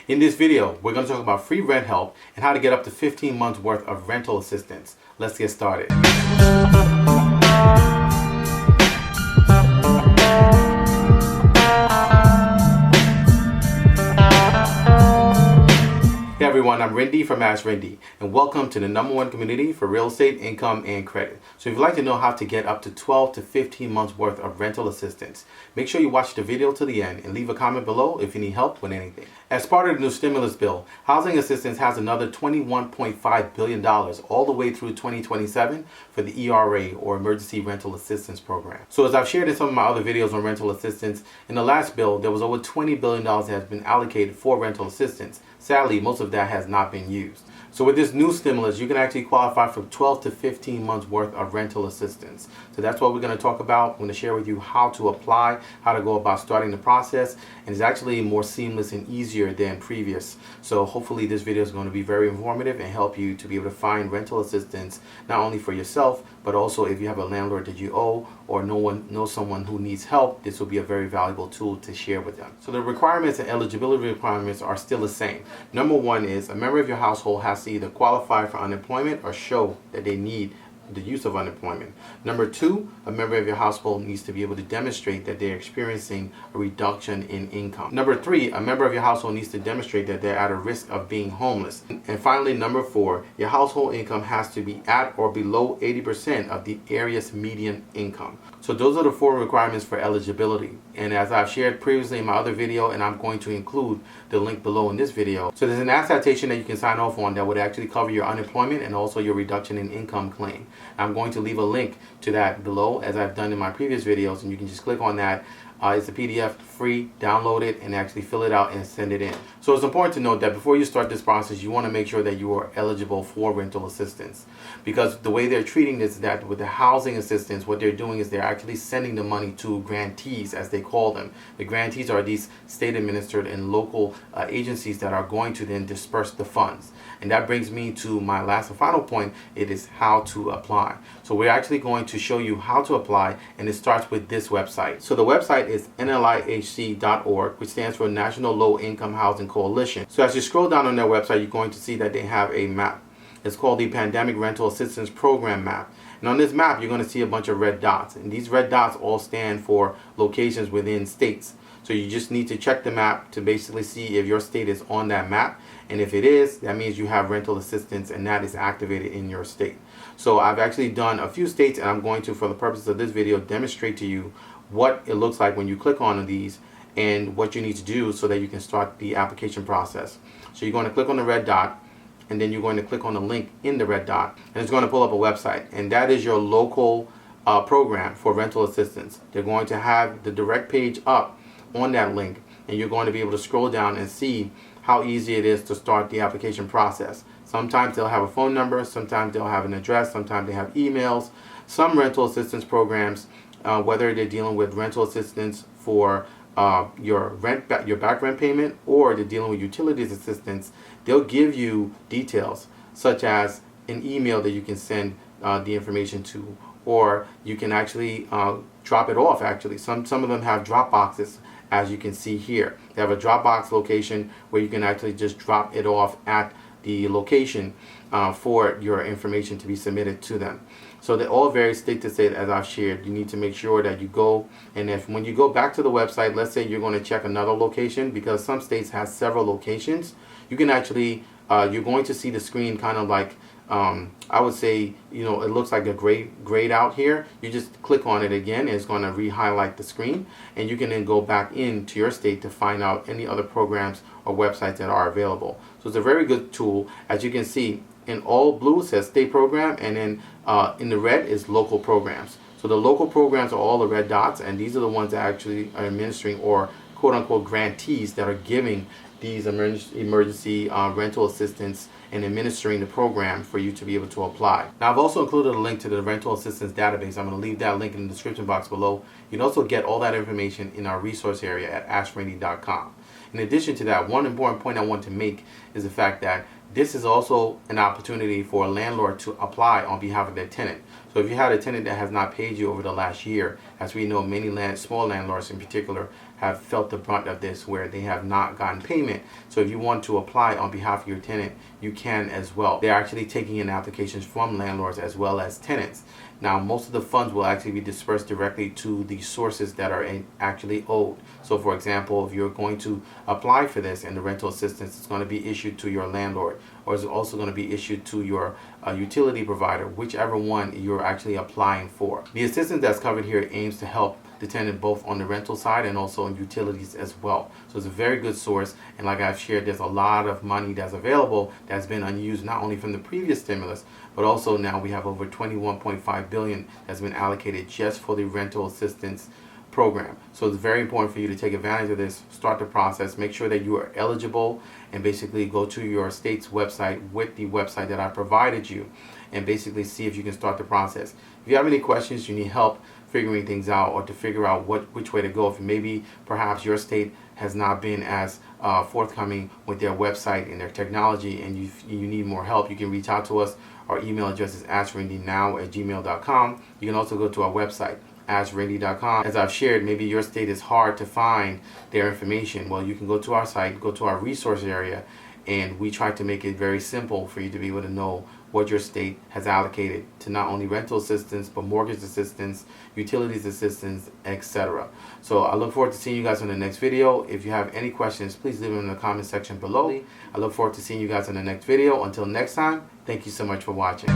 In this video, we're going to talk about free rent help and how to get up to 15 months worth of rental assistance. Let's get started. Hey everyone, I'm Rinde from Ask Rinde, and welcome to the #1 community for real estate, income, and credit. So if you'd like to know how to get up to 12 to 15 months worth of rental assistance, make sure you watch the video to the end and leave a comment below if you need help with anything. As part of the new stimulus bill, housing assistance has another $21.5 billion all the way through 2027 for the ERA, or Emergency Rental Assistance Program. So as I've shared in some of my other videos on rental assistance, in the last bill there was over $20 billion that has been allocated for rental assistance. Sadly, most of that has not been used. So with this new stimulus, you can actually qualify for 12 to 15 months worth of rental assistance. So that's what we're going to talk about. I'm going to share with you how to apply, how to go about starting the process, and it's actually more seamless and easier than previous. So hopefully this video is going to be very informative and help you to be able to find rental assistance, not only for yourself, but also if you have a landlord that you owe or know someone who needs help, this will be a very valuable tool to share with them. So the requirements and eligibility requirements are still the same. Number one is a member of your household has to either qualify for unemployment or show that they need the use of unemployment. Number two, a member of your household needs to be able to demonstrate that they're experiencing a reduction in income. Number three, a member of your household needs to demonstrate that they're at a risk of being homeless. And finally, number four, your household income has to be at or below 80% of the area's median income. So those are the four requirements for eligibility. And as I've shared previously in my other video, and I'm going to include the link below in this video. So there's an attestation that you can sign off on that would actually cover your unemployment and also your reduction in income claim. I'm going to leave a link to that below, as I've done in my previous videos, and you can just click on that. It's a PDF, free, download it and actually fill it out and send it in. So it's important to note that before you start this process, you want to make sure that you are eligible for rental assistance, because the way they're treating this is that with the housing assistance, what they're doing is they're actually sending the money to grantees, as they call them. The grantees are these state administered and local agencies that are going to then disperse the funds. And that brings me to my last and final point. It is how to apply. So we're actually going to show you how to apply, and it starts with this website. So the website is nlihc.org, which stands for National Low Income Housing Coalition. So as you scroll down on their website, you're going to see that they have a map. It's called the Pandemic Rental Assistance Program map. And on this map, you're going to see a bunch of red dots. And these red dots all stand for locations within states. So you just need to check the map to basically see if your state is on that map. And if it is, that means you have rental assistance and that is activated in your state. So I've actually done a few states, and I'm going to, for the purpose of this video, demonstrate to you what it looks like when you click on these and what you need to do so that you can start the application process. So you're going to click on the red dot, and then you're going to click on the link in the red dot, and it's going to pull up a website, and that is your local program for rental assistance. They're going to have the direct page up on that link, and you're going to be able to scroll down and see how easy it is to start the application process. Sometimes they'll have a phone number, sometimes they'll have an address, sometimes they have emails. Some rental assistance programs, whether they're dealing with rental assistance for your back rent payment, or they're dealing with utilities assistance, they'll give you details such as an email that you can send the information to, or you can actually drop it off. Actually, some of them have drop boxes, as you can see here. They have a Dropbox location where you can actually just drop it off at the location for your information to be submitted to them. So they all vary state to state, as I've shared. You need to make sure that you go, and when you go back to the website, let's say you're going to check another location, because some states have several locations, you can actually, you're going to see the screen kind of like, I would say, it looks like a grayed out here. You just click on it again, and it's going to re-highlight the screen, and you can then go back into your state to find out any other programs or websites that are available. So it's a very good tool. As you can see, in all blue it says state program, and then in the red is local programs. So the local programs are all the red dots, and these are the ones that actually are administering, or quote-unquote grantees, that are giving these emergency rental assistance and administering the program for you to be able to apply. Now, I've also included a link to the rental assistance database. I'm going to leave that link in the description box below. You can also get all that information in our resource area at askrinde.com. In addition to that, one important point I want to make is the fact that this is also an opportunity for a landlord to apply on behalf of their tenant. So So if you had a tenant that has not paid you over the last year, as we know, many small landlords in particular have felt the brunt of this, where they have not gotten payment. So if you want to apply on behalf of your tenant, you can as well. They're actually taking in applications from landlords as well as tenants. Now, most of the funds will actually be dispersed directly to the sources that are actually owed. So for example, if you're going to apply for this and the rental assistance is going to be issued to your landlord, or is also going to be issued to your utility provider, whichever one you're actually applying for. The assistance that's covered here aims to help the tenant both on the rental side and also on utilities as well. So it's a very good source, and like I've shared, there's a lot of money that's available that's been unused, not only from the previous stimulus, but also now we have over 21.5 billion that's been allocated just for the rental assistance program. So it's very important for you to take advantage of this, start the process, make sure that you are eligible, and basically go to your state's website with the website that I provided you, and basically see if you can start the process. If you have any questions, you need help figuring things out, or to figure out which way to go, if maybe perhaps your state has not been as forthcoming with their website and their technology, and you need more help, you can reach out to us. Our email address is askrindenow@gmail.com. You can also go to our website, askrinde.com. As I've shared, maybe your state is hard to find their information. Well, you can go to our site, go to our resource area, and we try to make it very simple for you to be able to know what your state has allocated to not only rental assistance, but mortgage assistance, utilities assistance, etc. So I look forward to seeing you guys in the next video. If you have any questions, please leave them in the comment section below. I look forward to seeing you guys in the next video. Until next time, thank you so much for watching.